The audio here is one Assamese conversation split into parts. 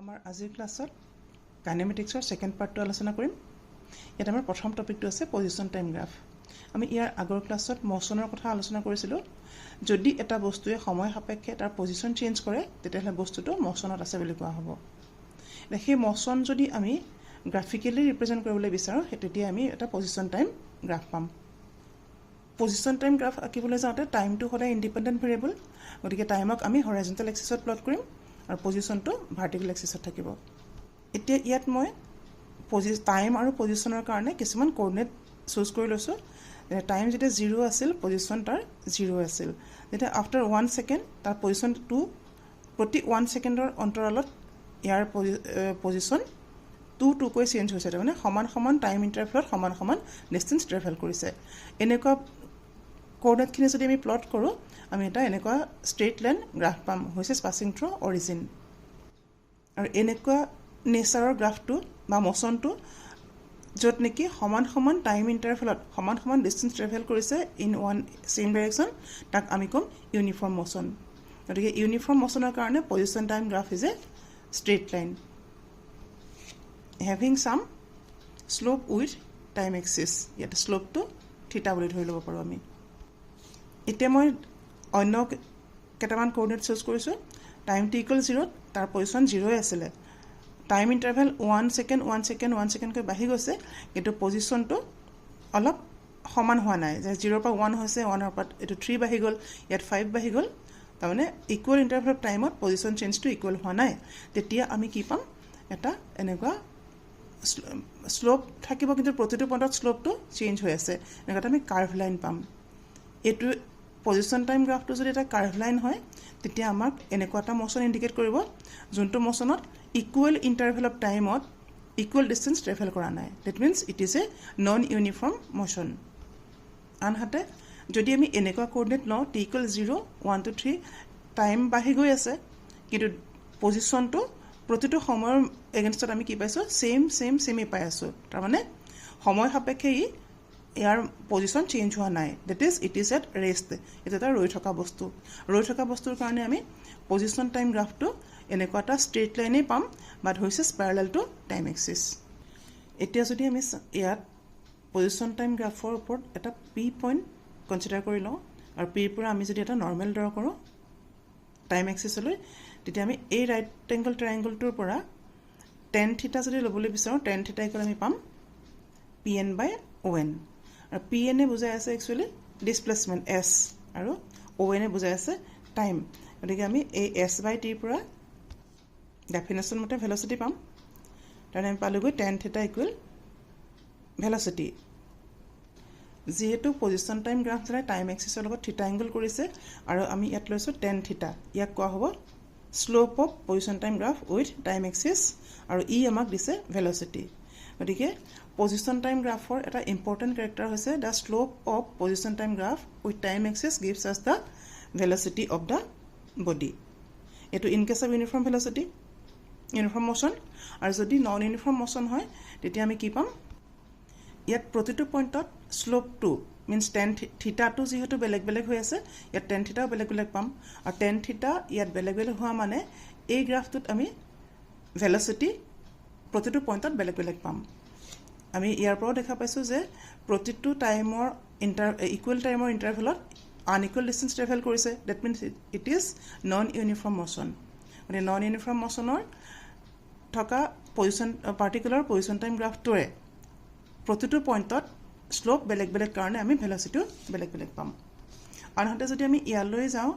আমাৰ আজিৰ ক্লাছত কাইনেমেটিক্সৰ সেকেন্ড পাৰ্টটো আলোচনা কৰিম। ইয়াত আমাৰ প্ৰথম টপিকটো আছে পজিশন টাইম গ্ৰাফ। আমি ইয়াৰ আগৰ ক্লাছত মোশনৰ কথা আলোচনা কৰিছিলোঁ। যদি এটা বস্তুৱে সময় সাপেক্ষে তাৰ পজিশন চেঞ্জ কৰে তেতিয়াহ'লে বস্তুটো মোশনত আছে বুলি কোৱা হ'ব। সেই মোশন যদি আমি গ্ৰাফিকেলি ৰিপ্ৰেজেণ্ট কৰিবলৈ বিচাৰোঁ তেতিয়া আমি এটা পজিশন টাইম গ্ৰাফ পাম। পজিশন টাইম গ্ৰাফ আঁকিবলৈ যাওঁতে টাইমটো সদায় ইণ্ডিপেণ্ডেণ্ট ভেৰিয়েবল, গতিকে টাইমক আমি হৰাইজণ্টেল এক্সিছত প্লট কৰিম আৰু পজিশনটো ভাৰ্টিকেল এক্সিছত থাকিব। এতিয়া ইয়াত মই টাইম আৰু পজিশনৰ কাৰণে কিছুমান কোঅৰ্ডিনেট চুজ কৰি লৈছোঁ। টাইম যেতিয়া 0 আছিল পজিশন তাৰ 0 আছিল। যেতিয়া আফটাৰ 1 ছেকেণ্ড তাৰ পজিশন 2, প্ৰতি 1 ছেকেণ্ডৰ অন্তৰালত ইয়াৰ পজিশন 2কৈ চেঞ্জ হৈছে, তাৰমানে সমান সমান টাইম ইণ্টাৰভেলত সমান সমান ডিষ্টেঞ্চ ট্ৰেভেল কৰিছে। এনেকুৱা কোঅৰ্ডিনেটখিনি যদি আমি প্লট কৰোঁ আমি এটা এনেকুৱা ষ্ট্ৰেইট লাইন গ্ৰাফ পাম, হৈছে পাছিং থ্ৰু অৰিজিন। আৰু এনেকুৱা নেচাৰৰ গ্ৰাফটো বা মোশনটো য'ত নেকি সমান সমান টাইম ইণ্টাৰভেলত সমান সমান ডিষ্টেঞ্চ ট্ৰেভেল কৰিছে ইন ওৱান চেম ডাইৰেকশ্যন, তাক আমি ক'ম ইউনিফৰ্ম মোশন। গতিকে ইউনিফৰ্ম মোশনৰ কাৰণে position time graph is a straight line having some slope with time axis. ইয়াতে শ্লোপটো থিটা বুলি ধৰি ল'ব পাৰোঁ আমি। এতিয়া মই অন্য কেইটামান কোঅৰ্ডিনেট চুজ কৰিছোঁ। টাইম টি ইকুৱেল 0, তাৰ পজিশন 0 আছিলে। টাইম ইণ্টাৰভেল 1 ছেকেণ্ডকৈ বাঢ়ি গৈছে, কিন্তু পজিশনটো অলপ সমান হোৱা নাই, যে 0ৰ পৰা 1 হৈছে, 1ৰ পৰা এইটো 3 বাঢ়ি গ'ল, ইয়াত 5 বাঢ়ি গ'ল, তাৰমানে ইকুৱেল ইণ্টাৰভেল অফ টাইমত পজিশন চেঞ্জটো ইকুৱেল হোৱা নাই। তেতিয়া আমি কি পাম, এটা এনেকুৱা শ্লোপ থাকিব, কিন্তু প্ৰতিটো পইণ্টত শ্লোপটো চেঞ্জ হৈ আছে, এনেকুৱাত আমি কাৰ্ভ লাইন পাম। এইটো পজিশন টাইম গ্ৰাফটো যদি এটা কাৰ্ভ লাইন হয় তেতিয়া আমাক এনেকুৱা এটা মোশন ইণ্ডিকেট কৰিব যোনটো মোশনত ইকুৱেল ইণ্টাৰভেল অফ টাইমত ইকুৱেল ডিষ্টেঞ্চ ট্ৰেভেল কৰা নাই। That means it is a non uniform motion. আনহাতে যদি আমি এনেকুৱা কোঅৰ্ডিনেট লওঁ টি ইকুৱেল 0, 1 to 3, টাইম বাঢ়ি গৈ আছে কিন্তু পজিশনটো প্ৰতিটো সময়ৰ এগেইনষ্টত আমি কি পাইছোঁ, ছেমেই পাই আছোঁ, তাৰমানে সময় সাপেক্ষে ইয়াৰ পজিশন চেঞ্জ হোৱা নাই। That is it is at rest. এইটো এটা ৰৈ থকা বস্তু। ৰৈ থকা বস্তুৰ কাৰণে আমি পজিশন টাইম গ্ৰাফটো এনেকুৱা এটা ষ্ট্ৰেইট লাইনেই পাম, বাট হৈছে পেৰেলেল টু টাইম এক্সিছ। এতিয়া যদি আমি ইয়াত পজিশন টাইম গ্ৰাফৰ ওপৰত এটা পি পইণ্ট কনচিডাৰ কৰি লওঁ আৰু পিৰ পৰা আমি যদি এটা নৰ্মেল ড্ৰ কৰোঁ টাইম এক্সিছলৈ, তেতিয়া আমি এই ৰাইট এংগল ট্ৰাইংগলটোৰ পৰা টেন থিটা যদি ল'বলৈ বিচাৰোঁ, টেন থিটা ইকুৱেল আমি পাম PN/ON। আৰু PN বুজাই আছে একচুৱেলি ডিছপ্লেচমেণ্ট S, আৰু ON বুজাই আছে টাইম। গতিকে আমি এই S/Tৰ পৰা ডেফিনেশ্যন মতে ভেলচিটি পাম। তাৰমানে আমি পালোগৈ টেন থিটা ইকুৱেল ভেলচিটি। যিহেতু পজিশন টাইম গ্ৰাফজনে টাইম এক্সিছৰ লগত থিটা এংগল কৰিছে আৰু আমি ইয়াত লৈছোঁ টেন থিটা, ইয়াক কোৱা হ'ব slope of position time graph with time axis, আৰু আমাক দিছে ভেলচিটি। গতিকে পজিশন টাইম গ্ৰাফৰ এটা ইম্পৰ্টেণ্ট কেৰেক্টাৰ হৈছে the slope of position time graph with time axis gives us the velocity of the body. এইটো in case of uniform velocity, uniform motion. আৰু যদি নন ইউনিফৰ্ম মোশন হয় তেতিয়া আমি কি পাম, ইয়াত প্ৰতিটো পইণ্টত শ্লোপটো মিনছ টেন থিটাটো যিহেতু বেলেগ বেলেগ হৈ আছে, ইয়াত টেন থিটাও বেলেগ বেলেগ পাম। আৰু টেন থিটা ইয়াত বেলেগ বেলেগ হোৱা মানে এই গ্ৰাফটোত আমি ভেলচিটি প্ৰতিটো পইণ্টত বেলেগ বেলেগ পাম। আমি ইয়াৰ পৰাও দেখা পাইছোঁ যে প্ৰতিটো টাইমৰ ইকুৱেল টাইমৰ ইণ্টাৰভেলত আনইকুৱেল ডিষ্টেঞ্চ ট্ৰেভেল কৰিছে। That means it is non uniform motion. গতিকে নন ইউনিফৰ্ম মোশনৰ থকা পাৰ্টিকুলাৰ পজিশন টাইম গ্ৰাফটোৰে প্ৰতিটো পইণ্টত শ্লোপ বেলেগ বেলেগ কাৰণে আমি ভেলচিটিও বেলেগ বেলেগ পাম। আনহাতে যদি আমি ইয়ালৈ যাওঁ,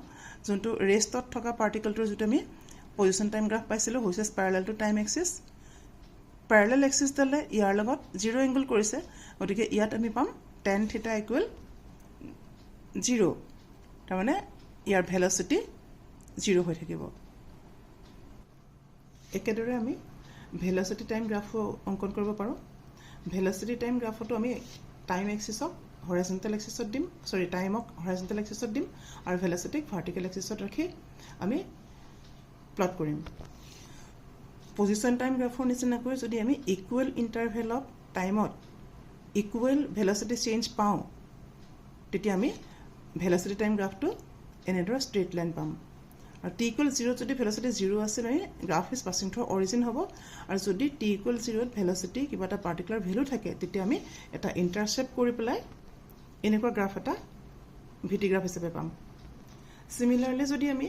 যোনটো ৰেষ্টত থকা পাৰ্টিকলটোৰ যিটো আমি পজিশন টাইম গ্ৰাফ পাইছিলোঁ হৈছে parallel to time axis. Parallel এক্সিছডালে ইয়াৰ লগত 0 এংগল কৰিছে, গতিকে ইয়াত আমি পাম টেন থিটা ইকুৱেল 0, তাৰমানে ইয়াৰ ভেলচিটি 0 হৈ থাকিব। একেদৰে আমি ভেলচিটি টাইম গ্ৰাফো অংকন কৰিব পাৰোঁ। ভেলচিটি টাইম গ্ৰাফতো আমি টাইম এক্সিছক হৰাইজণ্টেল এক্সিছত দিম, টাইমক হৰাইজণ্টেল এক্সিছত দিম আৰু ভেলচিটিক ভাৰ্টিকেল এক্সিছত ৰাখি আমি প্লট কৰিম। পজিশন টাইম গ্ৰাফৰ নিচিনাকৈ যদি আমি ইকুৱেল ইণ্টাৰভেল অফ টাইমত ইকুৱেল ভেলচিটি চেঞ্জ পাওঁ তেতিয়া আমি ভেলচিটি টাইম গ্ৰাফটো এনেদৰে ষ্ট্ৰেইট লাইন পাম। আৰু t equal 0 যদি ভেলোচিটি 0 আছে নহয় graph is passing through origin হ'ব আৰু যদি t equal 0 ত ভেলোচিটি কিবা এটা পাৰ্টিকুলাৰ ভ্যালু থাকে তেতিয়া আমি এটা ইন্টাৰসেপ্ট কৰি পেলাই এনেকুৱা গ্ৰাফ এটা ভিটি গ্ৰাফ হিচাপে পাম সিমিলাৰলি যদি আমি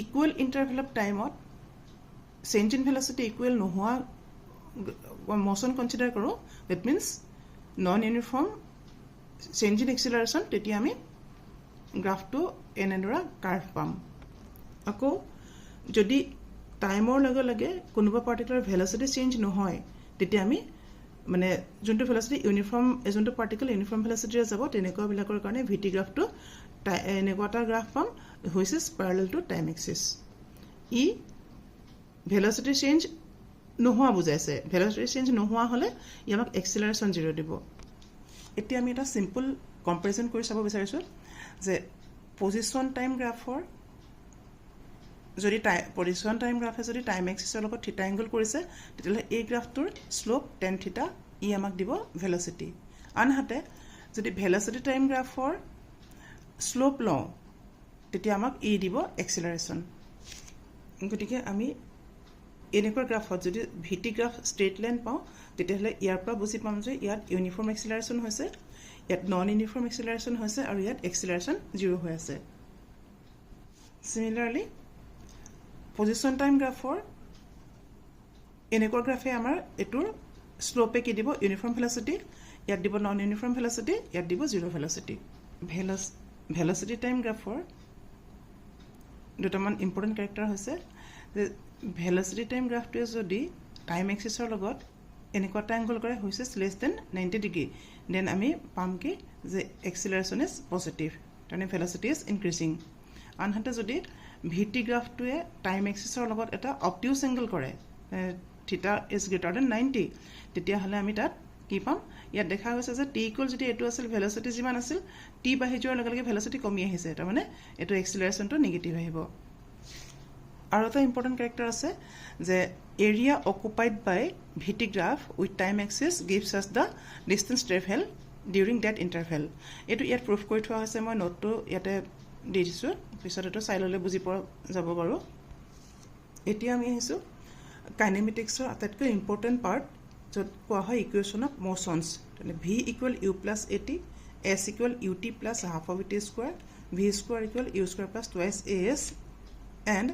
ইকুৱেল ইন্টাৰভেল অফ টাইমত চেঞ্জ ইন ভেলোচিটি ইকুৱেল নোহোৱা মোশন কনসিডাৰ কৰো that means non uniform change in acceleration তেতিয়া আমি গ্ৰাফটো এনেদৰা কাৰ্ভ পাম আকৌ যদি টাইমৰ লগে লগে কোনোবা পাৰ্টিকুলাৰ ভেলোচিটি চেঞ্জ নহয় তেতিয়া আমি মানে যোনটো ভেলোচিটি ইউনিফৰ্ম যোনটো পাৰ্টিকল ইউনিফৰ্ম ভেলোচিটিৰে যাব তেনেকুৱা বিলাকৰ কাৰণে ভিটি গ্ৰাফটো এনেকুৱা এটা গ্ৰাফ পাম which is parallel to time axis ই ভেলোচিটি চেঞ্জ নোহোৱা বুজাইছে ভেলোচিটি চেঞ্জ নোহোৱা হলে ই আমাক এক্সিলাৰেশন 0 দিব এতিয়া আমি এটা সিম্পল কম্পাৰিজন কৰি চাব বিচাৰিছো যে পজিশন টাইম গ্ৰাফৰ যদি পজিশন টাইম গ্ৰাফে যদি টাইম এক্সিসৰ লগত থিটা এংগল কৰিছে তেতিয়ালে এই গ্ৰাফটোৰ স্লোপ tan থিটা ই আমাক দিব ভেলোচিটি আনহাতে যদি ভেলোচিটি টাইম গ্ৰাফৰ স্লোপ লওঁ তেতিয়া আমাক ই দিব এক্সিলাৰেশন গতিকে আমি এনেকুৱা গ্ৰাফত যদি ভিটি গ্ৰাফ স্ট্ৰেট লাইন পাওঁ তেতিয়ালে ইয়াৰ পৰা বুজি পাম যে ইয়াত ইউনিফৰ্ম এক্সিলাৰেশন হৈছে ইয়াত নন ইউনিফৰ্ম এক্সিলাৰেশন হৈছে আৰু ইয়াত এক্সিলাৰেশন 0 হৈ আছে সিমিলাৰলি পজিশন টাইম গ্ৰাফৰ এনেকুৱা গ্ৰাফে আমাৰ এটোৰ স্লোপে কি দিব ইউনিফৰ্ম ভেলোচিটি ইয়াত দিব নন ইউনিফৰ্ম ভেলোচিটি ইয়াত দিব 0 ভেলোচিটি ভেলোচিটি টাইম গ্ৰাফৰ দুটামান ইম্পৰ্টেন্ট ক্যাৰেক্টাৰ হৈছে যে ভেলোচিটি টাইম গ্ৰাফটোৱে যদি টাইম এক্সিসৰ লগত এনেকুৱা এটা এংগল কৰে which is less than 90 degree then আমি পাম কি যে এক্সিলাৰেশন ইজ পজিটিভ মানে ভেলোচিটি ইজ ইনক্ৰিজিং আনহাতে যদি ভিটি গ্ৰাফটোৱে টাইম এক্সিসৰ লগত এটা অবটিউজ এংগল কৰে থিটা ইজ গ্ৰেটাৰ দেন 90 তেতিয়া হলে আমি তাত কি পাম ইয়াত দেখা গৈছে যে t ইকুৱেল যদি এটো আছিল ভেলোচিটি যিমান আছিল t বাঢ়ি যোৱাৰ লগে লগে ভেলোচিটি কমি আহিছে তাৰ মানে এটো এক্সিলাৰেশনটো নেগেটিভ আহিব আৰু এটা ইম্পৰ্টেন্ট ক্যাৰেক্টাৰ আছে যে area occupied by VT graph with time axis gives us the distance travel during that interval এটো ইয়াত প্ৰুফ কৰি থোৱা হৈছে মই নোটটো ইয়াতে দি দিছো পিছত এটো চাই ললে বুজি পোৱা যাব বাৰু এতিয়া আমি আহিছো কাইনেমেটিক্সৰ আটাইতকৈ ইম্পৰ্টেন্ট পাৰ্ট য'ত কোৱা হয় ইকুৱেশ্যন অফ মোশনছ মানে v equal u plus at s equal ut plus half of it square v square equal u square plus twice as and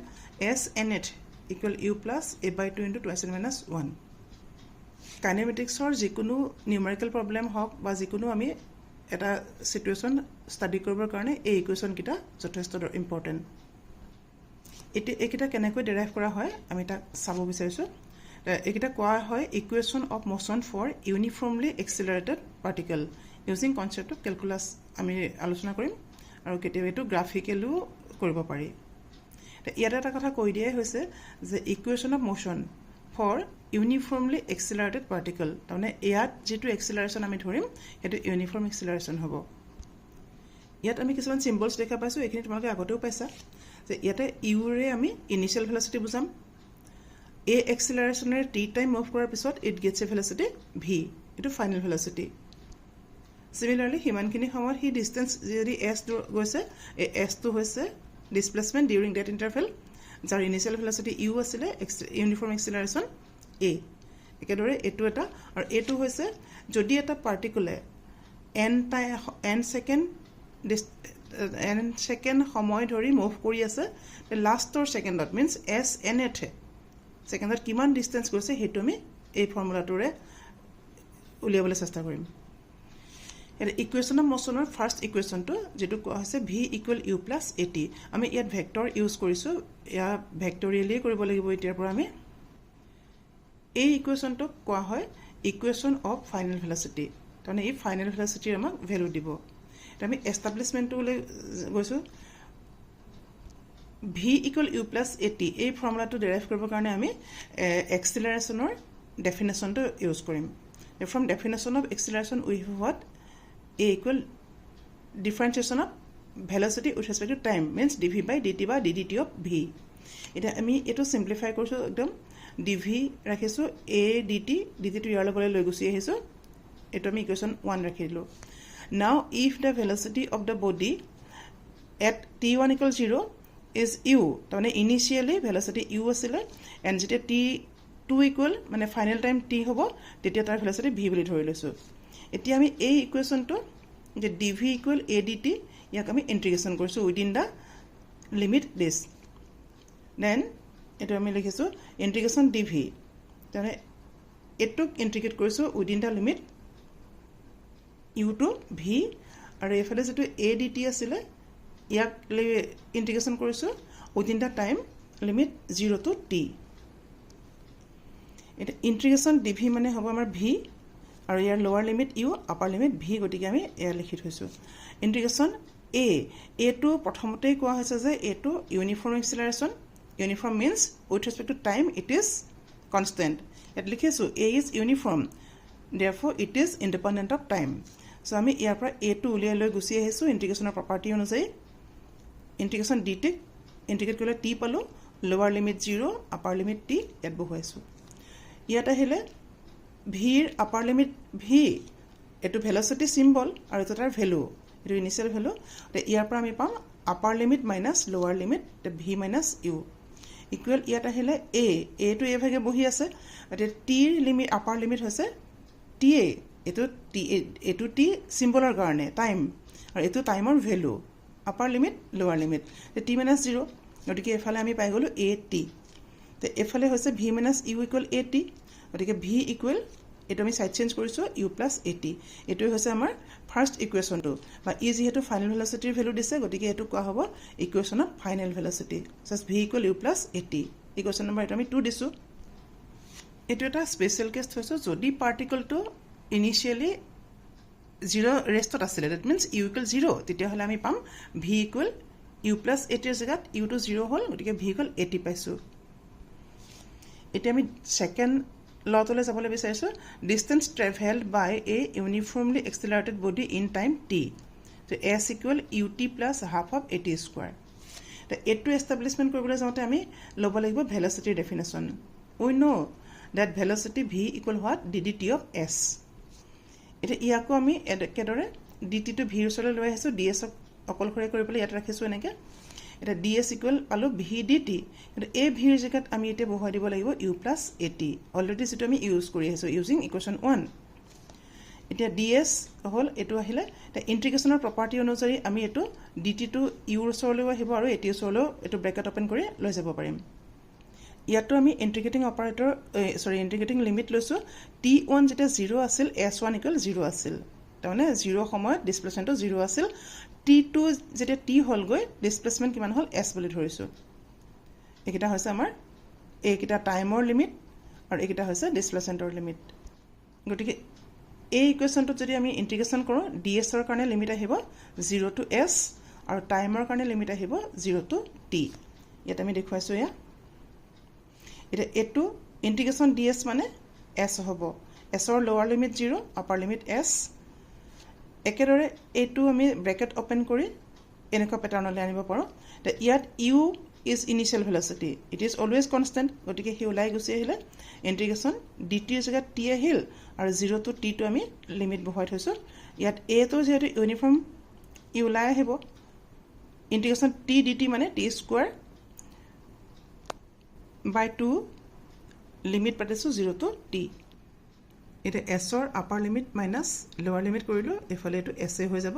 s nth equal u plus a by 2 into twice n minus 1 কাইনেমেটিক্সৰ যিকোনো নিউমেৰিকেল প্ৰবলেম হওক বা যিকোনো আমি এটা সিচুৱেশ্যন ষ্টাডি কৰিবৰ কাৰণে এই ইকুৱেশ্যন কিটা যথেষ্ট ইম্পৰ্টেন্ট একিটা কেনেকৈ ডেৰাইভ কৰা হয় আমি তাক চাব বিচাৰিছো একিটা কোৱা হয় equation of motion for uniformly accelerated particle using concept of calculus আমি আলোচনা কৰিম আৰু কেতিয়াবা এটো গ্ৰাফিকেলিও কৰিব পাৰি ইয়াত এটা কথা কৈ দিয়া হৈছে যে equation of motion for uniformly accelerated particle তাৰমানে ইয়াত যেটো এক্সিলাৰেশন আমি ধৰিম এটো ইউনিফৰ্ম এক্সিলাৰেশন হ'ব ইয়াত আমি কিছুমান সিম্বলছ দেখা পাইছো এখিনি তোমালোকে আগতেও পাইছা যে ইয়াতে ইউ ৰে আমি ইনিশিয়াল ভেলোচিটি বুজাম a acceleration t time move কৰাৰ পিছত it gets a velocity v এটো ফাইনাল ভেলোচিটি সিমিলাৰলি হিমানখিনি সময়ত হি ডিসটেন্স যদি s গৈছে এই s টো হৈছে ডিসপ্লেসমেন্ট ডিউৰিং দ্যাট ইন্টাৰভেল যাৰ ইনিশিয়াল ভেলোচিটি u আছিল ইউনিফৰ্ম এক্সিলাৰেশন a একেদৰে এটো এটা আৰু এটো হৈছে যদি এটা পাৰ্টিকুলে n সেকেন্ড সময় ধৰি মুভ কৰি আছে লাষ্টৰ সেকেন্ডত মিন্স s nth সেকেন্ডত কিমান ডিসটেন্স গৈছে হেতু আমি এই ফৰ্মুলাটোৰে উলিয়াবলৈ চেষ্টা কৰিম এৰ ইকুৱেশ্যন অফ মোশনৰ ফাৰ্স্ট ইকুৱেশ্যনটো যেটো কোৱা হৈছে v equal u plus at আমি ইয়াত ভেক্টৰ ইউজ কৰিছো ইয়া ভেক্টৰিয়েলি কৰিব লাগিব এতিয়াৰ পৰা আমি এই ইকুৱেশ্যনটো কোৱা হয় ইকুৱেশ্যন অফ ফাইনাল ভেলোচিটি তাৰমানে এই ফাইনাল ভেলোচিটিৰ আমাক ভ্যালু দিব এটা আমি এস্টাবলিশমেন্টটো গৈছো v equal u plus at এই ফৰ্মুলাটো ডেৰাইভ কৰিবৰ কাৰণে আমি এক্সিলাৰেশনৰ ডেফিনেশনটো ইউজ কৰিম from definition of acceleration we have what a equal differentiation of velocity with respect to time means dv by dt by ddt of v এটা আমি এটো সিম্পলিফাই কৰিছো একদম dv ৰাখিছো a dt dt টো ইয়াৰ লগত লৈ গুছি আহিছো এটো আমি ইকুৱেশ্যন 1 ৰাখিলো now if the velocity of the body at t1 equals 0 is U তাৰমানে ইনিচিয়েলি ভেলচিটি ইউ আছিলে এণ্ড যেতিয়া t2 ইকুৱেল মানে ফাইনেল টাইম t হ'ব তেতিয়া তাৰ ভেলচিটি v বুলি ধৰি লৈছোঁ এতিয়া আমি এই ইকুৱেশ্যনটো যে dv ইকুৱেল a dt ইয়াক আমি ইণ্টিগ্ৰেশ্যন কৰিছোঁ within the limit this then এইটো আমি লিখিছোঁ ইণ্টিগ্ৰেশ্যন dv তাৰমানে এইটোক ইণ্টিগ্ৰেট কৰিছোঁ within the limit U to V আৰু এইফালে যিটো এ ডি টি আছিলে ইয়াক ইণ্টিগ্ৰেশ্যন কৰিছোঁ within the time limit 0 to T এটা ইণ্টিগ্ৰেশ্যন ডি ভি মানে হ'ব আমাৰ ভি আৰু ইয়াৰ lower limit U upper limit V গতিকে আমি এয়া লিখি থৈছোঁ ইণ্টিগ্ৰেশ্যন এটো প্ৰথমতেই কোৱা হৈছে যে এইটো uniform acceleration uniform means with respect to time it is constant ইয়াত লিখিছোঁ a is uniform therefore it is independent of time so আমি ইয়াৰ পৰা a টো উলিয়াই লৈ গুচি আহিছোঁ ইণ্টিগ্ৰেশ্যনৰ প্ৰপাৰ্টি অনুযায়ী ইণ্টিগ্ৰেশ্যন ডি টিক ইণ্টিগ্ৰেট কৰিলে টি পালোঁ লোৱাৰ লিমিট 0 আপাৰ লিমিট টি ইয়াত বহুৱাইছোঁ ইয়াত আহিলে ভিৰ আপাৰ লিমিট ভি এইটো ভেলচিটি চিম্বল আৰু এইটো তাৰ ভেলু এইটো ইনিচিয়েল ভেলু ইয়াৰ পৰা আমি পাম upper limit minus lower limit V minus U equal ইয়াত আহিলে এটো এ ভাগে বহি আছে এতিয়া টিৰ লিমিট আপাৰ লিমিট হৈছে টি এইটো টি চিম্বলৰ কাৰণে টাইম আৰু এইটো টাইমৰ value upper limit lower limit T minus 0 গতিকে এইফালে আমি পাই গ'লোঁ এ টি তো এইফালে হৈছে ভি মাইনাছ ইউ ইকুৱেল এ টি গতিকে ভি ইকুৱেল এইটো আমি ছাইড চেঞ্জ কৰিছোঁ ইউ প্লাছ এ টি এইটোৱে হৈছে আমাৰ ফাৰ্ষ্ট ইকুৱেশ্যনটো বা ই যিহেতু ফাইনেল ভেলচিটিৰ ভেলু দিছে গতিকে এইটো কোৱা হ'ব equation of final velocity just V equal U plus A T equation number এইটো আমি 2 দিছোঁ এইটো এটা স্পেচিয়েল কেছ থৈছোঁ যদি পাৰ্টিকলটো ইনিচিয়েলি 0 ৰেষ্টত আছিলে ডেট মিনছ ইউ ইকুৱেল 0 তেতিয়াহ'লে আমি পাম ভি ইকুৱেল ইউ প্লাছ এ টিৰ জেগাত ইউটো 0 হ'ল গতিকে ভি ইকুৱেল এ টি পাইছোঁ এতিয়া আমি ছেকেণ্ড লটোলৈ যাবলৈ বিচাৰিছোঁ distance travelled by a uniformly accelerated body in time t তো s equal u T plus half of a t square তো এইটো এষ্টাব্লিছমেণ্ট কৰিবলৈ যাওঁতে আমি ল'ব লাগিব ভেলচিটিৰ definition we know' that velocity v equal what ddt of s এটা ইয়াকো আমি একেদৰে dt টো v ওচৰলৈ লৈ আহিছোঁ ds অকলশৰে কৰি পেলাই ইয়াত ৰাখিছোঁ এনেকৈ এটা ds ইকুৱেল পালোঁ v dt কিন্তু এই ভিৰ জেগাত আমি এতিয়া বহুৱাই দিব লাগিব u plus A T already যিটো আমি ইউজ কৰি আহিছোঁ ইউজিং ইকুৱেশ্যন 1 এতিয়া ds হ'ল এইটো আহিলে এতিয়া ইণ্টিগ্ৰেশ্যনৰ প্ৰপাৰ্টি অনুযায়ী আমি এইটো dt টো ইউৰ ওচৰলৈও আহিব আৰু এ টি ওচৰলৈও এইটো ব্ৰেকেট অপেন কৰি লৈ যাব পাৰিম ইয়াতো আমি ইণ্টিগ্ৰেটিং অপাৰেটৰ ইণ্টিগ্ৰেটিং লিমিট লৈছোঁ t1 যেতিয়া 0 আছিল s1 ইকুৱেল 0 আছিল তাৰমানে 0 সময়ত ডিছপ্লেচমেণ্টটো 0 আছিল t2 যেতিয়া t হ'লগৈ ডিছপ্লেচমেণ্ট কিমান হ'ল s বুলি ধৰিছোঁ এইকেইটা হৈছে আমাৰ এইকেইটা টাইমৰ লিমিট আৰু এইকেইটা হৈছে ডিছপ্লেচমেণ্টৰ লিমিট গতিকে এই ইকুৱেশ্যনটোত যদি আমি ইণ্টিগ্ৰেশ্যন কৰোঁ dsৰ কাৰণে লিমিট আহিব 0 টু s আৰু টাইমৰ কাৰণে লিমিট আহিব 0 টু t ইয়াত আমি দেখুৱাইছোঁ এয়া এটা এইটো ইণ্টিগ্ৰেশ্যন ds মানে s হ'ব sৰ লোৱাৰ লিমিট 0 আপাৰ লিমিট s একেদৰে এইটো আমি ব্ৰেকেট অপেন কৰি এনেকুৱা পেটাৰ্ণলৈ আনিব পাৰোঁ তে ইয়াত u is initial velocity it is always constant গতিকে সি ওলাই গুচি আহিলে ইণ্টিগ্ৰেশ্যন ডিটিৰ জেগাত টি আহিল আৰু 0 টু টিটো আমি লিমিট বহুৱাই থৈছোঁ ইয়াত এটো যিহেতু ইউনিফৰ্ম ই ওলাই আহিব ইণ্টিগ্ৰেশ্যন টি ডিটি মানে টি স্কুৱাৰ by 2 লিমিট পাতিছোঁ 0 টু টি এটা এছৰ upper limit minus lower limit কৰিলোঁ এইফালে এইটো এছ এ হৈ যাব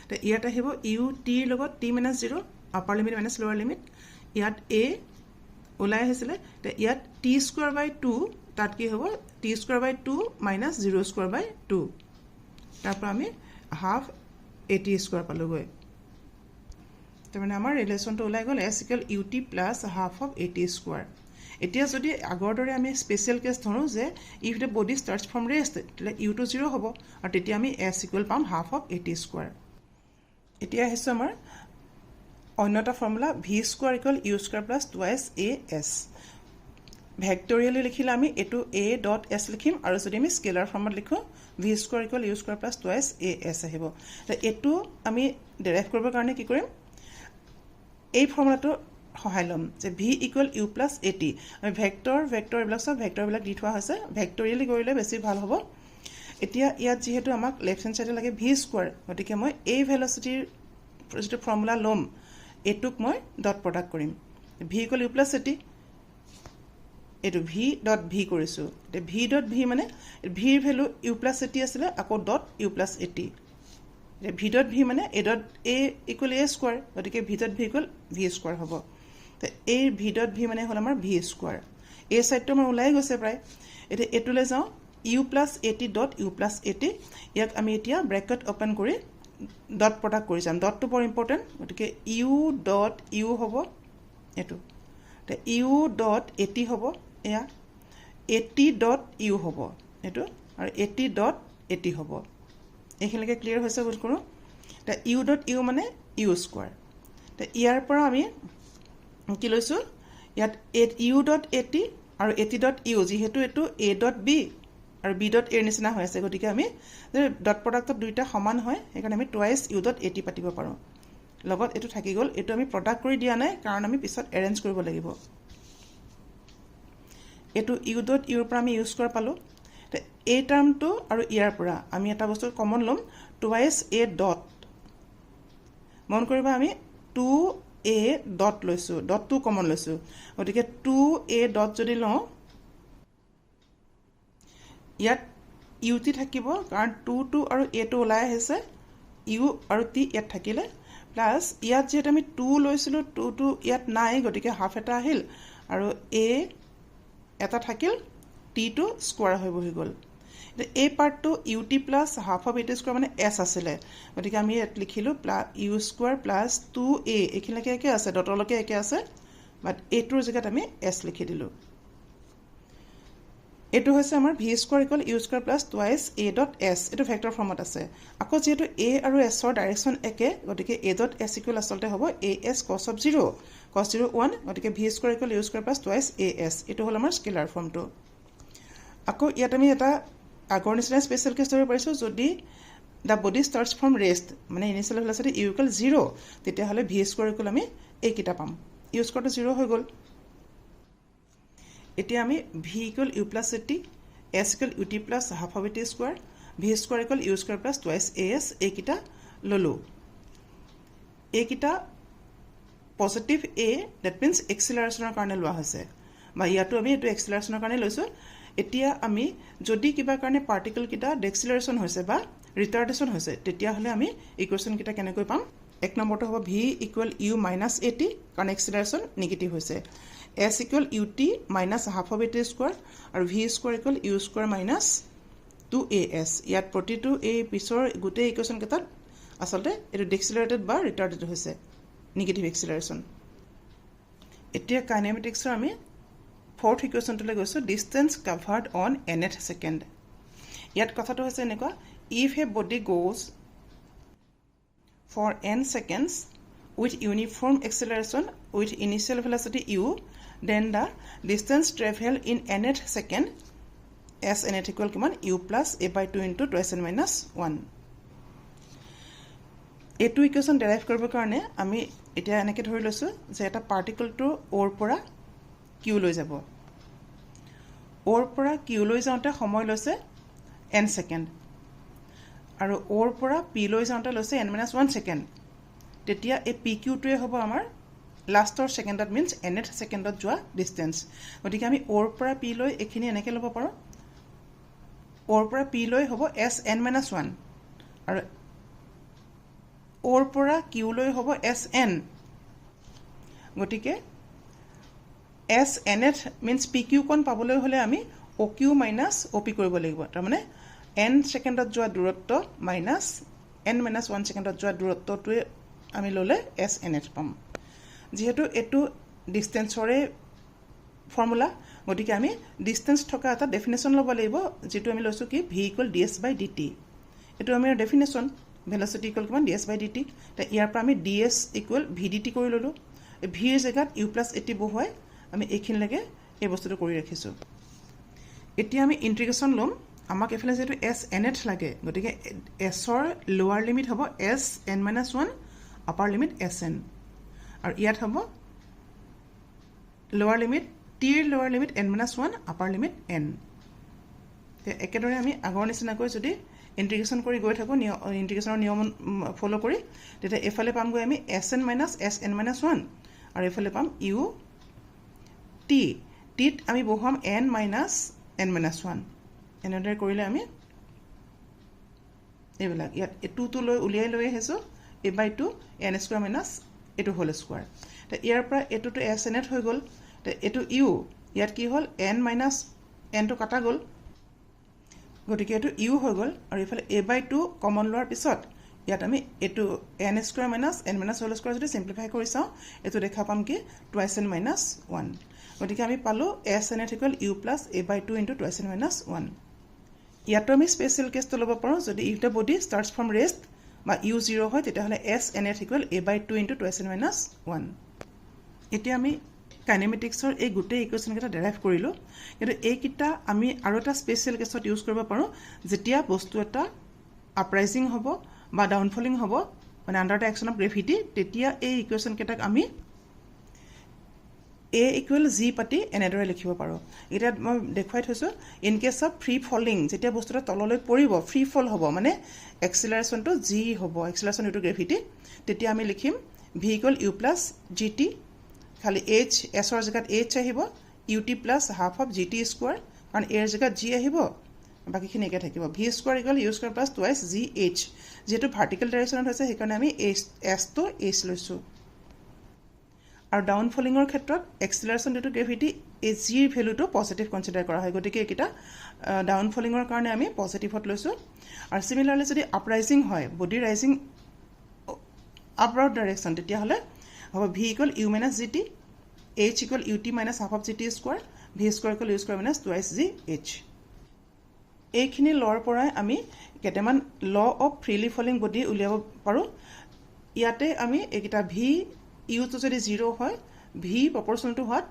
তো ইয়াত আহিব ইউ টিৰ লগত T minus 0 upper limit minus lower limit ইয়াত এ ওলাই আহিছিলে তো ইয়াত টি স্কুৱাৰ বাই 2 তাত কি হ'ব টি স্কুৱাৰ বাই 2 মাইনাছ 0 স্কুৱাৰ বাই 2 তাৰপৰা আমি হাফ এ টি স্কুৱাৰ পালোঁগৈ তাৰমানে আমাৰ ৰিলেশ্যনটো ওলাই গ'ল s equal u T plus half of a t square এতিয়া যদি আগৰ দৰে আমি স্পেচিয়েল কেছ ধৰোঁ যে if the body starts from rest তেতিয়াহ'লে ইউটো 0 হ'ব আৰু তেতিয়া আমি এছ ইকুৱেল পাম half of a t square এতিয়া আহিছোঁ আমাৰ অন্য এটা formula v square equal U square plus twice এ এছ ভেক্টৰিয়েলি লিখিলে আমি এইটো এ ডট এছ লিখিম আৰু যদি আমি স্কেলাৰ ফৰ্মত লিখোঁ V square equal U square plus twice এ এছ আহিব এইটো আমি ডেৰাইভ কৰিবৰ কাৰণে কি কৰিম এই ফৰ্মুলাটো সহায় ল'ম যে V equal U plus A T আমি ভেক্টৰ এইবিলাক চব ভেক্টৰবিলাক দি থোৱা হৈছে ভেক্টৰিয়েলি কৰিলে বেছি ভাল হ'ব এতিয়া ইয়াত যিহেতু আমাক লেফ্ট হেণ্ড চাইডে লাগে ভি স্কুৱাৰ গতিকে মই এই ভেলচিটিৰ যিটো ফৰ্মুলা ল'ম এটুক মই ডট প্ৰডাক্ট কৰিম ভি ইকুৱেল ইউ প্লাছ এটি এইটো ভি ডট ভি কৰিছোঁ এতিয়া ভি ডট ভি মানে ভিৰ ভেলু ইউ প্লাছ এটি আছিলে আকৌ ডট ইউ প্লাছ এটি এতিয়া ভি ডট ভি মানে a dot a equal a square গতিকে v dot v equal v square হ'ব তো এই ভি ডট ভি মানে হ'ল আমাৰ ভি স্কোৱাৰ এই ছাইডটো আমাৰ ওলাই গৈছে প্ৰায় এতিয়া এইটোলৈ যাওঁ ইউ প্লাছ এটি ডট ইউ প্লাছ এটি ইয়াক আমি এতিয়া ব্ৰেকেট অ'পেন কৰি ডট প্ৰডাক্ট কৰি যাম ডটটো বৰ ইম্পৰ্টেণ্ট গতিকে ইউ ডট ইউ হ'ব এইটো ইউ ডট এটি হ'ব এয়া এটি ডট ইউ হ'ব এইটো আৰু এটি ডট এটি হ'ব এইখিনিলৈকে ক্লিয়াৰ হৈছে বোধ কৰোঁ এতিয়া ইউ ডট ইউ মানে ইউ স্কোৱাৰ এতিয়া ইয়াৰ পৰা আমি কি লৈছোঁ ইয়াত ইউ ডট এটি আৰু এটি ডট ইউ যিহেতু এইটো এ ডট বি আৰু বি ডট এৰ নিচিনা হৈ আছে গতিকে আমি ডট প্ৰডাক্টত দুইটা সমান হয় সেইকাৰণে আমি টুৱাইচ ইউ ডট এটি পাতিব পাৰোঁ লগত এইটো থাকি গ'ল এইটো আমি প্ৰডাক্ট কৰি দিয়া নাই কাৰণ আমি পিছত এৰেঞ্জ কৰিব লাগিব এইটো ইউ ডট ইউৰ পৰা আমি ইউজ কৰা পালোঁ এই টাৰ্মটো আৰু ইয়াৰ পৰা আমি এটা বস্তু কমন ল'ম টুৱাইচ এ ডট মন কৰিবা আমি টু এ ডট লৈছোঁ ডটটো কমন লৈছোঁ গতিকে টু এ ডট যদি লওঁ ইয়াত ইউ টি থাকিব কাৰণ টু আৰু এটো ওলাই আহিছে ইউ আৰু টি ইয়াত থাকিলে প্লাছ ইয়াত যিহেতু আমি টু লৈছিলোঁ টু ইয়াত নাই গতিকে হাফ এটা আহিল আৰু এ এটা থাকিল টিটো স্কোৱাৰ হৈ বহি গ'ল এতিয়া এই পাৰ্টটো U T plus half of এটি স্কোৱাৰ মানে এছ আছিলে গতিকে আমি ইয়াত লিখিলোঁ U square plus two A এইখিনিলৈকে একে আছে ডটলৈকে একে আছে বাট এইটোৰ জেগাত আমি এছ লিখি দিলোঁ এইটো হৈছে আমাৰ V square equal U square plus twice A dot S এইটো ভেক্টৰ ফৰ্মত আছে আকৌ যিহেতু এ আৰু এছৰ ডাইৰেকশ্যন একে গতিকে এ ডট এছ ইকুৱেল আচলতে হ'ব A S cos of zero' cos zero' one গতিকে V square equal U square plus twice এ এছ এইটো হ'ল আমাৰ স্কেলাৰ ফৰ্মটো আকৌ ইয়াত আমি এটা আগৰ নিচিনা স্পেচিয়েল কেছ ধৰিব পাৰিছোঁ যদি the body starts from rest মানে initial velocity u equal zero' তেতিয়াহ'লে ভি স্কোৱাৰ ইকুৱেল আমি এইকেইটা পাম ইউ স্কোৱাৰটো জিৰ' হৈ গ'ল এতিয়া আমি v equal U plus a t s equal u T plus half of এটি square v square equal U square plus twice এ এছ এইকেইটা ল'লোঁ এইকেইটা পজিটিভ এ ডেট মিনছ এক্সিলাৰেশ্যনৰ কাৰণে লোৱা হৈছে বা ইয়াতো আমি এইটো এক্সিলাৰেশ্যনৰ কাৰণে লৈছোঁ এতিয়া আমি যদি কিবা কাৰণে পাৰ্টিকলকেইটা ডেক্সিলাৰেশ্যন হৈছে বা ৰিটাৰ্ডেশ্যন হৈছে তেতিয়াহ'লে আমি ইকুৱেশ্যনকেইটা কেনেকৈ পাম এক নম্বৰটো হ'ব v equal u minus a t কাৰণ এক্সিলাৰেশ্যন নিগেটিভ হৈছে s equal u t minus half of a t square আৰু v square equal U square minus two a s ইয়াত প্ৰতিটো এই পিছৰ গোটেই ইকুৱেশ্যনকেইটাত আচলতে এইটো ডেক্সিলাৰেটেড বা ৰিটাৰ্ডেড হৈছে নিগেটিভ এক্সিলাৰেশ্যন এতিয়া কাইনেমেটিক্সৰ আমি ফৰ্থ ইকুৱেশ্যনটোলৈ গৈছোঁ distance covered on nth second ইয়াত কথাটো হৈছে এনেকুৱা if a body goes for n seconds with uniform acceleration with initial velocity u then the distance traveled in nth second s nth equal কিমান u plus a by 2 into twice n minus 1 এইটো ইকুৱেশ্যন ডেৰাইভ কৰিবৰ কাৰণে আমি এতিয়া এনেকৈ ধৰি লৈছোঁ যে এটা পাৰ্টিকলটো অ'ৰ পৰা কিউ লৈ যাব অ'ৰ পৰা কিউ লৈ যাওঁতে সময় লৈছে n ছেকেণ্ড আৰু অ'ৰ পৰা পি লৈ যাওঁতে লৈছে n minus 1 ছেকেণ্ড তেতিয়া এই পি কিউটোৱে হ'ব আমাৰ লাষ্টৰ ছেকেণ্ডত মিনছ nth ছেকেণ্ডত যোৱা ডিষ্টেঞ্চ গতিকে আমি অ'ৰ পৰা পি লৈ এইখিনি এনেকৈ ল'ব পাৰোঁ অ'ৰ পৰা পি লৈ হ'ব এছ n minus 1 আৰু অ'ৰ পৰা কিউ লৈ হ'ব এছ এন গতিকে S nth means P Q কণ পাবলৈ হ'লে আমি O' Q minus O' P কৰিব লাগিব তাৰমানে n ছেকেণ্ডত যোৱা দূৰত্ব মাইনাছ n minus 1 ছেকেণ্ডত যোৱা দূৰত্বটোৱে আমি ল'লে এছ nth পাম যিহেতু এইটো ডিষ্টেঞ্চৰে ফৰ্মুলা গতিকে আমি ডিষ্টেঞ্চ থকা এটা ডেফিনেশ্যন ল'ব লাগিব যিটো আমি লৈছোঁ কি ভি ইকুৱেল ডি এছ বাই ডি টি এইটো আমাৰ ডেফিনেশ্যন ভেলচিটি ইকুৱেল কিমান ডি এছ বাই ডি টি ইয়াৰ পৰা আমি D S equal V D T কৰি ল'লোঁ ভিৰ জেগাত ইউ প্লাছ এটি বহুৱাই আমি এইখিনিলৈকে এই বস্তুটো কৰি ৰাখিছোঁ এতিয়া আমি ইণ্টিগ্ৰেশ্যন ল'ম আমাক এইফালে যিহেতু এছ nth লাগে গতিকে এছৰ লোৱাৰ লিমিট হ'ব S n minus 1 upper limit S N আৰু ইয়াত হ'ব লোৱাৰ লিমিট টিৰ লোৱাৰ limit n minus 1 upper limit n একেদৰে আমি আগৰ নিচিনাকৈ যদি ইণ্টিগ্ৰেশ্যন কৰি গৈ থাকোঁ ইণ্টিগ্ৰেশ্যনৰ নিয়ম ফ'ল' কৰি তেতিয়া এইফালে পামগৈ আমি Sn মাইনাছ Sn-1 আৰু এইফালে পাম ইউ টি টিত আমি বহুৱাম n মাইনাছ n-1 এনেদৰে কৰিলে আমি এইবিলাক ইয়াত 2টো উলিয়াই লৈ আহিছোঁ a/2 n স্কুৱাৰ মাইনাছ এইটো হোল স্কুৱাৰ ইয়াৰ পৰা এইটোতো Sn হৈ গ'ল এইটো ইউ ইয়াত কি হ'ল n মাইনাছ nটো কাটা গ'ল গতিকে এইটো ইউ হৈ গ'ল আৰু এইফালে a/2 কমন লোৱাৰ পিছত ইয়াত আমি এইটো n square minus n whole square যদি চিম্প্লিফাই কৰি চাওঁ এইটো দেখা পাম কি 2n মাইনাছ 1 গতিকে আমি পালোঁ Sn U plus a/2 into 2n minus 1 ইয়াতো আমি স্পেচিয়েল কেছটো ল'ব পাৰোঁ যদি if the body starts from rest বা ইউ 0 হয় তেতিয়াহ'লে Sn a/2 into 2n minus 1 এতিয়া আমি কাইনেমেটিক্সৰ এই গোটেই ইকুৱেশ্যনকেইটা ডেৰাইভ কৰিলোঁ কিন্তু এইকেইটা আমি আৰু এটা স্পেচিয়েল কেছত ইউজ কৰিব পাৰোঁ যেতিয়া বস্তু এটা আপৰাইজিং হ'ব বা ডাউনফলিং হ'ব মানে under the action of gravity তেতিয়া এই ইকুৱেশ্যনকেইটাক আমি A = G পাতি এনেদৰে লিখিব পাৰোঁ এতিয়া মই দেখুৱাই থৈছোঁ in case of free falling যেতিয়া বস্তুটো তললৈ পৰিব ফ্ৰী ফল হ'ব মানে এক্সিলাৰেশ্যনটো G হ'ব এক্সিলাৰেশ্যন ইউ টু গ্ৰেভিটি তেতিয়া আমি লিখিম V = U প্লাছ GT খালি H Sৰ জেগাত H আহিব UT plus half of GT square কাৰণ এৰ জেগাত G আহিব বাকীখিনি একে থাকিব V square = U square plus twice GH যিহেতু ভাৰ্টিকেল ডাইৰেকশ্যনত হৈছে সেইকাৰণে আমি Sটো H লৈছোঁ আৰু ডাউনফলিঙৰ ক্ষেত্ৰত এক্সিলাৰেশ্যন ডিউ টু গ্ৰেভিটি এই জিৰ ভেলুটো পজিটিভ কনচিডাৰ কৰা হয় গতিকে এইকেইটা ডাউনফলিঙৰ কাৰণে আমি পজিটিভত লৈছোঁ আৰু চিমিলাৰলি যদি আপৰাইজিং হয় বডি ৰাইজিং আপৱাৰ্ড ডাইৰেকশ্যন তেতিয়াহ'লে হ'ব V = U minus GT H = UT minus half of GT square V square = U square minus twice GH এইখিনি ল'ৰ পৰাই আমি কেইটামান law of freely falling body উলিয়াব পাৰোঁ ইয়াতে আমি এইকেইটা V ইউটো যদি 0 হয় V proportional to what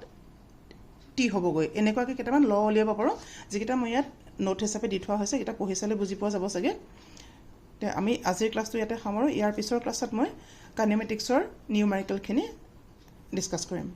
T হ'বগৈ এনেকুৱাকৈ কেইটামান ল উলিয়াব পাৰোঁ যিকেইটা মই ইয়াত নোট হিচাপে দি থোৱা হৈছে এটা পঢ়ি চালে বুজি পোৱা যাব চাগে আমি আজিৰ ক্লাছটো ইয়াতে সামৰোঁ ইয়াৰ পিছৰ ক্লাছত মই কাইনেমেটিক্সৰ নিউমেৰিকেলখিনি ডিছকাছ কৰিম